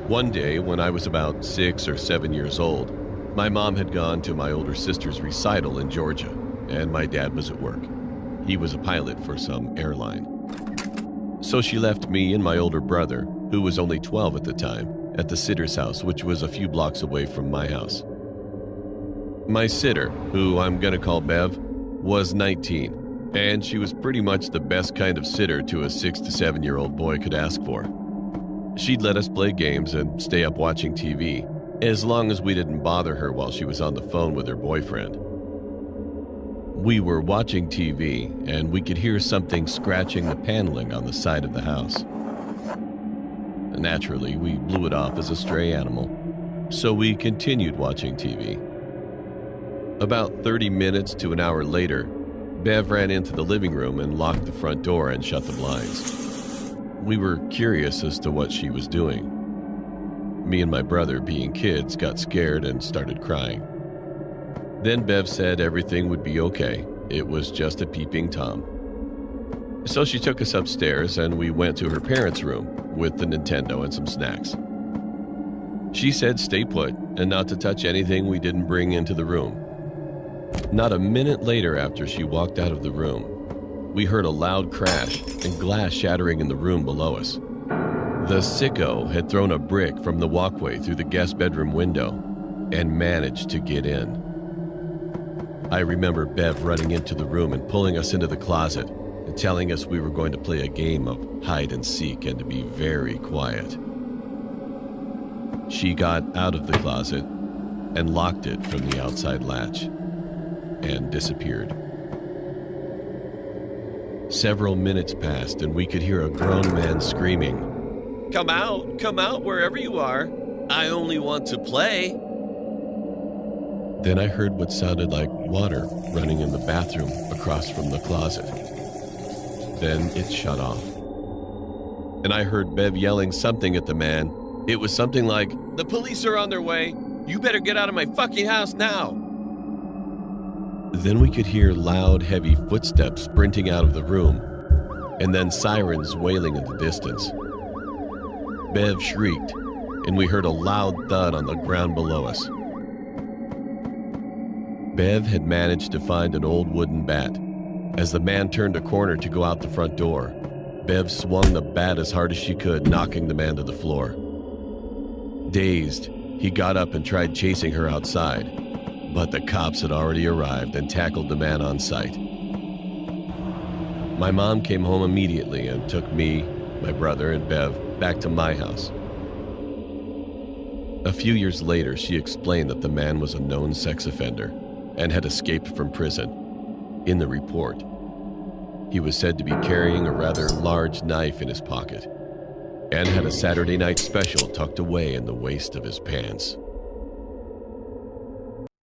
One day, when I was about 6 or 7 years old, my mom had gone to my older sister's recital in Georgia, and my dad was at work. He was a pilot for some airline. So she left me and my older brother, who was only 12 at the time, at the sitter's house, which was a few blocks away from my house. My sitter, who I'm gonna call Bev, was 19, and she was pretty much the best kind of sitter to a 6 to 7-year-old boy could ask for. She'd let us play games and stay up watching TV, as long as we didn't bother her while she was on the phone with her boyfriend. We were watching TV, and we could hear something scratching the paneling on the side of the house. Naturally, we blew it off as a stray animal, so we continued watching TV. About 30 minutes to an hour later, Bev ran into the living room and locked the front door and shut the blinds. We were curious as to what she was doing. Me and my brother, being kids, got scared and started crying. Then Bev said everything would be okay. It was just a peeping Tom. So she took us upstairs and we went to her parents' room with the Nintendo and some snacks. She said stay put and not to touch anything we didn't bring into the room. Not a minute later, after she walked out of the room, we heard a loud crash and glass shattering in the room below us. The sicko had thrown a brick from the walkway through the guest bedroom window and managed to get in. I remember Bev running into the room and pulling us into the closet and telling us we were going to play a game of hide and seek and to be very quiet. She got out of the closet and locked it from the outside latch and disappeared. Several minutes passed and we could hear a grown man screaming, come out wherever you are. I only want to play." Then I heard what sounded like water running in the bathroom across from the closet. Then it shut off. And I heard Bev yelling something at the man. It was something like, "The police are on their way. You better get out of my fucking house now." Then we could hear loud, heavy footsteps sprinting out of the room, and then sirens wailing in the distance. Bev shrieked, and we heard a loud thud on the ground below us. Bev had managed to find an old wooden bat. As the man turned a corner to go out the front door, Bev swung the bat as hard as she could, knocking the man to the floor. Dazed, he got up and tried chasing her outside, but the cops had already arrived and tackled the man on sight. My mom came home immediately and took me, my brother, and Bev back to my house. A few years later, she explained that the man was a known sex offender and had escaped from prison. In the report, he was said to be carrying a rather large knife in his pocket and had a Saturday night special tucked away in the waist of his pants.